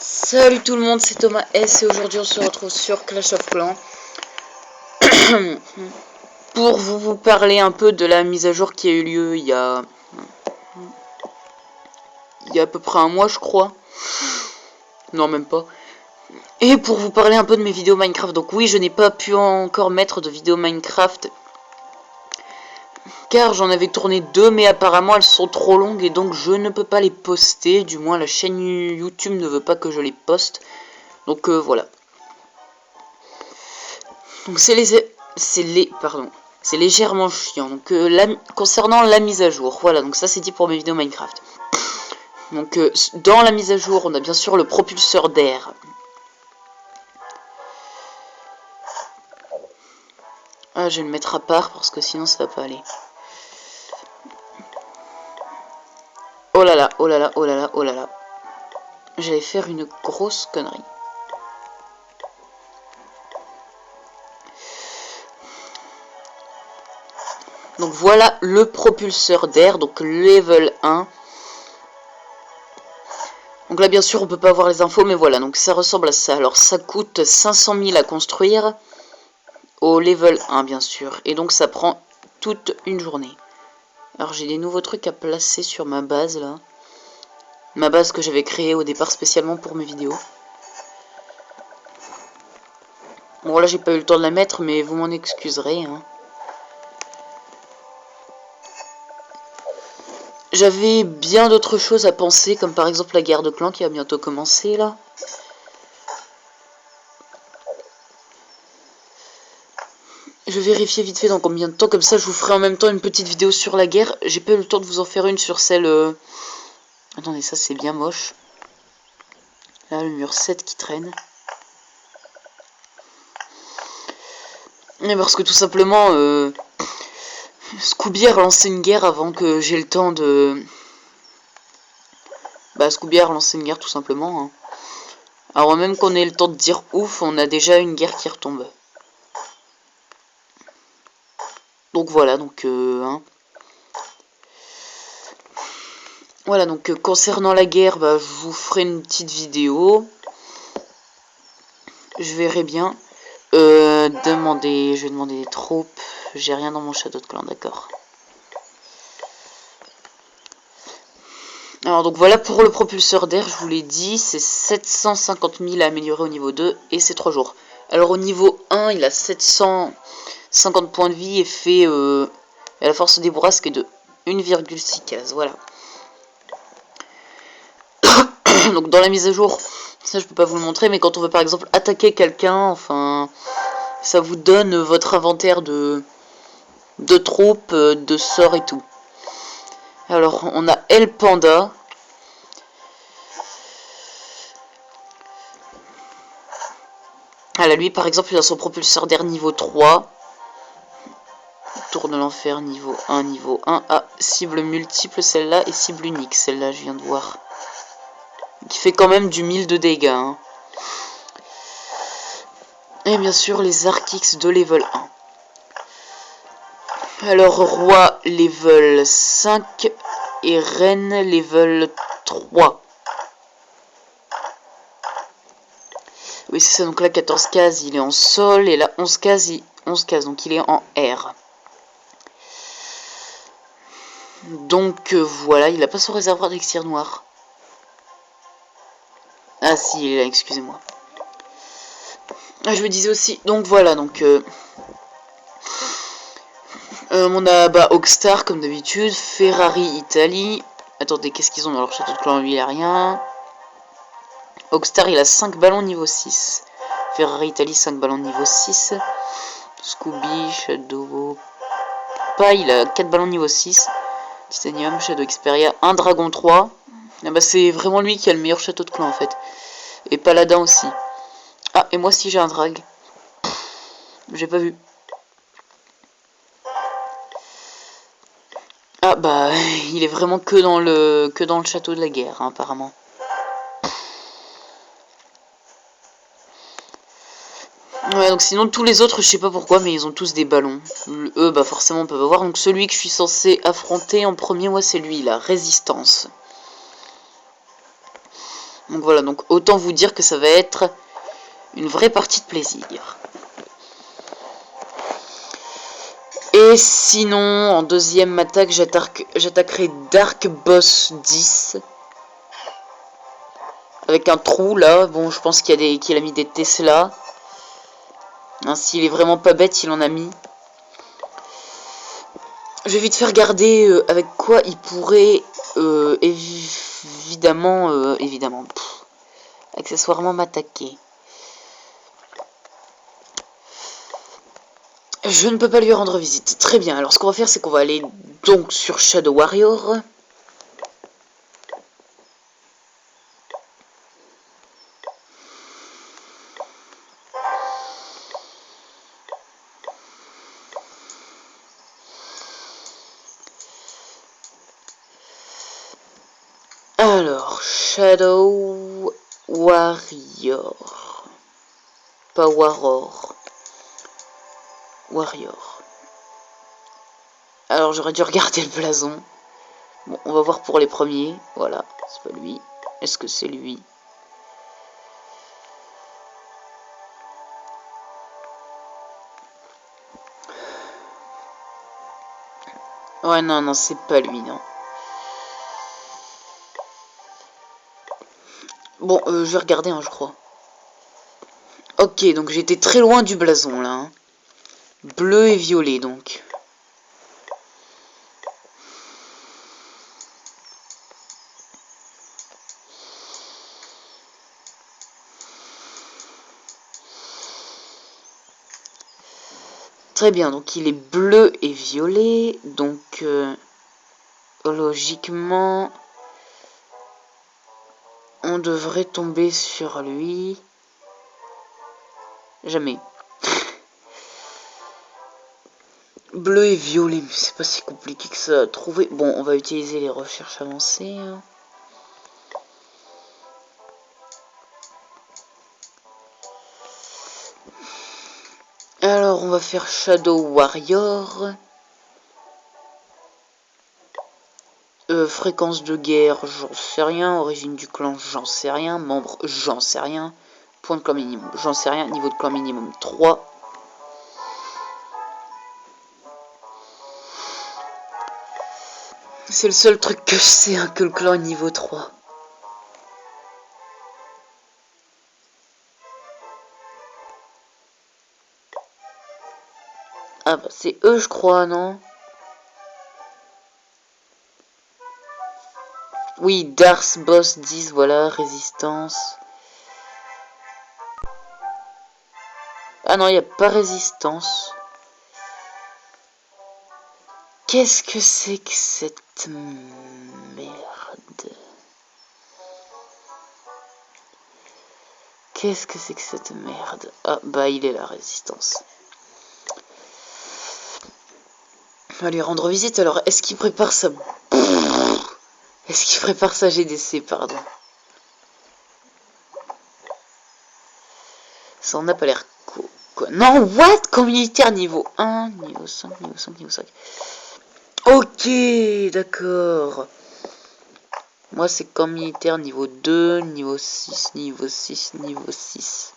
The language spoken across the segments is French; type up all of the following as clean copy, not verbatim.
Salut tout le monde, c'est Thomas S et aujourd'hui on se retrouve sur Clash of Clans pour vous parler un peu de la mise à jour qui a eu lieu il y a à peu près un mois je crois, non même pas, et pour vous parler un peu de mes vidéos Minecraft. Donc oui, je n'ai pas pu encore mettre de vidéos Minecraft car j'en avais tourné deux, mais apparemment elles sont trop longues et donc je ne peux pas les poster, du moins la chaîne YouTube ne veut pas que je les poste, donc voilà. Donc c'est légèrement chiant. Donc concernant la mise à jour, voilà, donc ça c'est dit pour mes vidéos Minecraft. Donc dans la mise à jour, on a bien sûr le propulseur d'air. Ah, je vais le mettre à part parce que sinon ça va pas aller. Oh là là, oh là là, oh là là, oh là là. J'allais faire une grosse connerie. Donc voilà le propulseur d'air, donc level 1. Donc là bien sûr on peut pas voir les infos, mais voilà, donc ça ressemble à ça. Alors ça coûte 500 000 à construire au level 1 bien sûr, et donc ça prend toute une journée. Alors j'ai des nouveaux trucs à placer sur ma base là. Ma base que j'avais créée au départ spécialement pour mes vidéos. Bon là j'ai pas eu le temps de la mettre, mais vous m'en excuserez hein. J'avais bien d'autres choses à penser, comme par exemple la guerre de clans qui va bientôt commencer là. Je vais vérifier vite fait dans combien de temps, comme ça je vous ferai en même temps une petite vidéo sur la guerre. J'ai pas eu le temps de vous en faire une sur celle... Attendez, ça c'est bien moche. Là le mur 7 qui traîne. Mais parce que tout simplement... Scooby a lancé une guerre avant que j'ai le temps de... Bah Scooby a lancé une guerre tout simplement. Hein. Alors même qu'on ait le temps de dire ouf, on a déjà une guerre qui retombe. Donc voilà, donc... hein. Voilà, donc concernant la guerre, bah, je vous ferai une petite vidéo. Je verrai bien. Je vais demander des troupes. J'ai rien dans mon château de clan, d'accord. Alors donc voilà pour le propulseur d'air, je vous l'ai dit, c'est 750 000 à améliorer au niveau 2 et c'est 3 jours. Alors au niveau 1, il a 750 points de vie et fait et la force des bourrasques est de 1,6 cases, voilà. Donc dans la mise à jour, ça je peux pas vous le montrer, mais quand on veut par exemple attaquer quelqu'un, enfin, ça vous donne votre inventaire de troupes, de sorts et tout. Alors on a El Panda. Ah là, lui par exemple il a son propulseur d'air niveau 3. Tour de l'enfer niveau 1, niveau 1. Ah, cible multiple celle-là et cible unique celle-là, je viens de voir. Qui fait quand même du 1000 de dégâts. Hein. Et bien sûr les Arc X de level 1. Alors roi level 5 et reine level 3. Oui c'est ça, donc là 14 cases il est en sol et là 11 cases, donc il est en air. Donc voilà, il n'a pas son réservoir d'élixir noir. Ah si, il est là, excusez-moi. Ah, je me disais aussi, donc voilà, donc... on a bah, Oakstar comme d'habitude, Ferrari Italie. Attendez, qu'est-ce qu'ils ont dans leur château de clan? Lui, il a rien. Oakstar, il a 5 ballons niveau 6. Ferrari Italie, 5 ballons niveau 6. Scooby, Shadow... Pas, il a 4 ballons niveau 6. Titanium, Shadow Xperia, un Dragon 3. Ah bah, c'est vraiment lui qui a le meilleur château de clan en fait. Et Paladin aussi. Ah, et moi aussi j'ai un drag. J'ai pas vu. Ah bah, il est vraiment que dans le château de la guerre, hein, apparemment. Ouais, donc sinon tous les autres, je sais pas pourquoi, mais ils ont tous des ballons. Eux, bah forcément, on peut pas voir. Donc celui que je suis censé affronter en premier, moi, c'est lui, la résistance. Donc voilà, donc autant vous dire que ça va être une vraie partie de plaisir. Et sinon, en deuxième attaque, j'attaquerai Dark Boss 10. Avec un trou là, bon je pense qu'il a mis des Tesla. Hein, s'il est vraiment pas bête, il en a mis. Je vais vite faire regarder avec quoi il pourrait évidemment, accessoirement m'attaquer. Je ne peux pas lui rendre visite. Très bien, alors ce qu'on va faire, c'est qu'on va aller donc sur Shadow Warrior. Alors, Shadow Warrior. Pas Warrior. Warrior. Alors, j'aurais dû regarder le blason. Bon, on va voir pour les premiers. Voilà, c'est pas lui. Est-ce que c'est lui? Ouais, non, non, c'est pas lui, non. Bon, je vais regarder, hein, je crois. Ok, donc j'étais très loin du blason, là. Hein. Bleu et violet, donc. Très bien, donc il est bleu et violet, donc logiquement, on devrait tomber sur lui. Jamais. Bleu et violet, mais c'est pas si compliqué que ça à trouver. Bon, on va utiliser les recherches avancées. Hein. Alors, on va faire Shadow Warrior. Fréquence de guerre, j'en sais rien. Origine du clan, j'en sais rien. Membre, j'en sais rien. Point de clan minimum, j'en sais rien. Niveau de clan minimum 3. C'est le seul truc que je sais, hein, que le clan est niveau 3. Ah bah c'est eux je crois, non? Oui, Darth Boss 10, voilà, résistance. Ah non, il n'y a pas résistance. Qu'est-ce que c'est que cette merde? Qu'est-ce que c'est que cette merde? Ah bah il est la résistance. On va lui rendre visite alors. Est-ce qu'il prépare sa... Est-ce qu'il prépare sa GDC, pardon? Ça en a pas l'air quoi. Non, what? Communautaire niveau 1, niveau 5, niveau 5, niveau 5. Ok, d'accord. Moi, c'est comme militaire niveau 2, niveau 6, niveau 6, niveau 6.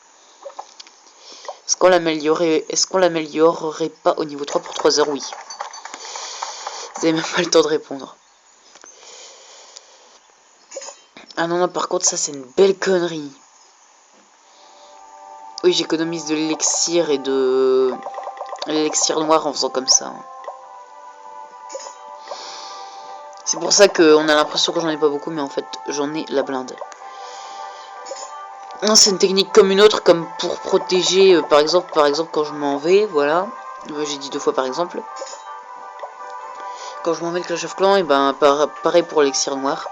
Est-ce qu'on l'améliorerait pas au niveau 3 pour 3 heures? Oui. Vous avez même pas le temps de répondre. Ah non, non, par contre, ça, c'est une belle connerie. Oui, j'économise de l'élixir et de... l'élixir noir en faisant comme ça. C'est pour ça qu'on a l'impression que j'en ai pas beaucoup, mais en fait, j'en ai la blinde. Non, c'est une technique comme une autre, comme pour protéger, par exemple, quand je m'en vais, voilà. J'ai dit 2 fois par exemple. Quand je m'en vais le Clash of Clans, et ben pareil pour l'élixir noir.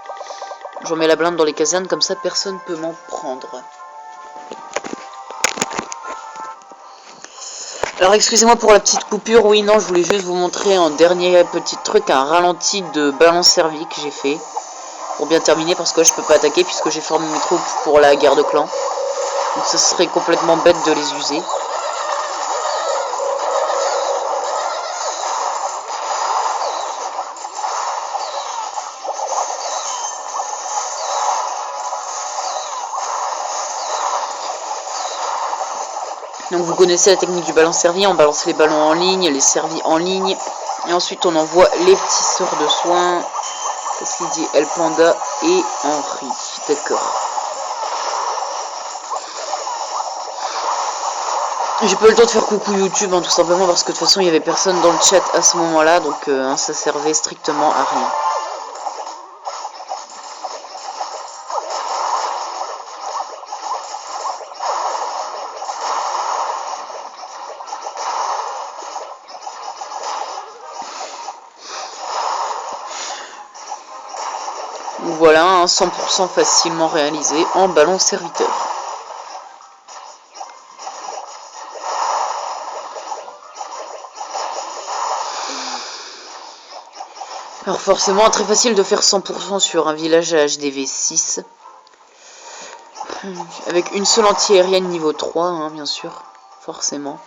J'en mets la blinde dans les casernes, comme ça personne peut m'en prendre. Alors excusez-moi pour la petite coupure, oui non, je voulais juste vous montrer un dernier petit truc, un ralenti de balance servie que j'ai fait. Pour bien terminer, parce que je peux pas attaquer puisque j'ai formé mes troupes pour la guerre de clans. Donc ça serait complètement bête de les user. Donc vous connaissez la technique du ballon servi, on balance les ballons en ligne, les servis en ligne. Et ensuite on envoie les petits sorts de soins. Qu'est-ce qu'il dit? El Panda et Henri. D'accord. J'ai pas eu le temps de faire coucou YouTube, hein, tout simplement parce que de toute façon il y avait personne dans le chat à ce moment-là, donc ça servait strictement à rien. Donc voilà, un 100% facilement réalisé en ballon serviteur. Alors forcément, très facile de faire 100% sur un village à HDV 6. Avec une seule anti-aérienne niveau 3, hein, bien sûr. Forcément.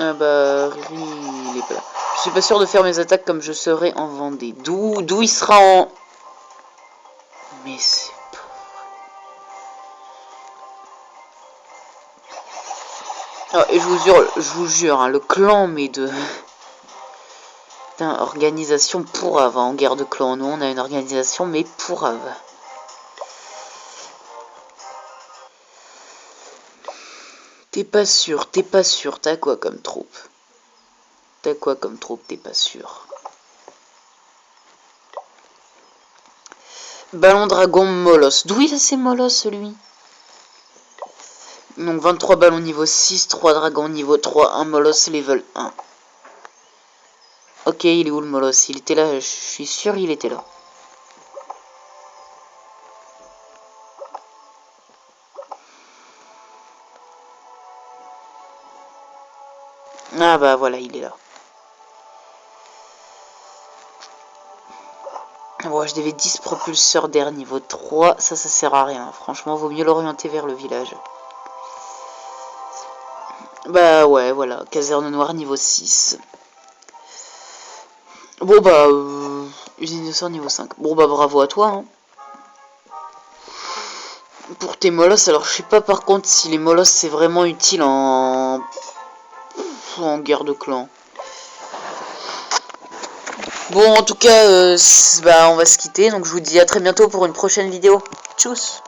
Ah bah, Riri, il est pas là. Je suis pas sûr de faire mes attaques comme je serai en Vendée. D'où il sera en... Mais c'est... Ah, et je vous jure, hein, le clan, mais de... Putain, organisation pourrave, hein, en guerre de clan. Nous, on a une organisation, mais pourrave. T'es pas sûr, t'as quoi comme troupe? T'as quoi comme troupe, t'es pas sûr? Ballon dragon Moloss. D'où il a ses Moloss, lui? Donc 23 ballons niveau 6, 3 dragons niveau 3, 1 Moloss level 1. Ok, il est où le Moloss? Il était là, je suis sûr il était là. Ah bah voilà, il est là. Bon, je devais 10 propulseurs d'air niveau 3, ça sert à rien. Franchement, vaut mieux l'orienter vers le village. Bah ouais, voilà, caserne noire niveau 6. Bon bah, usine de sort niveau 5. Bon bah bravo à toi, hein. Pour tes molosses, alors je sais pas par contre si les molosses c'est vraiment utile en guerre de clan. Bon en tout cas, bah on va se quitter, donc je vous dis à très bientôt pour une prochaine vidéo. Tchuss.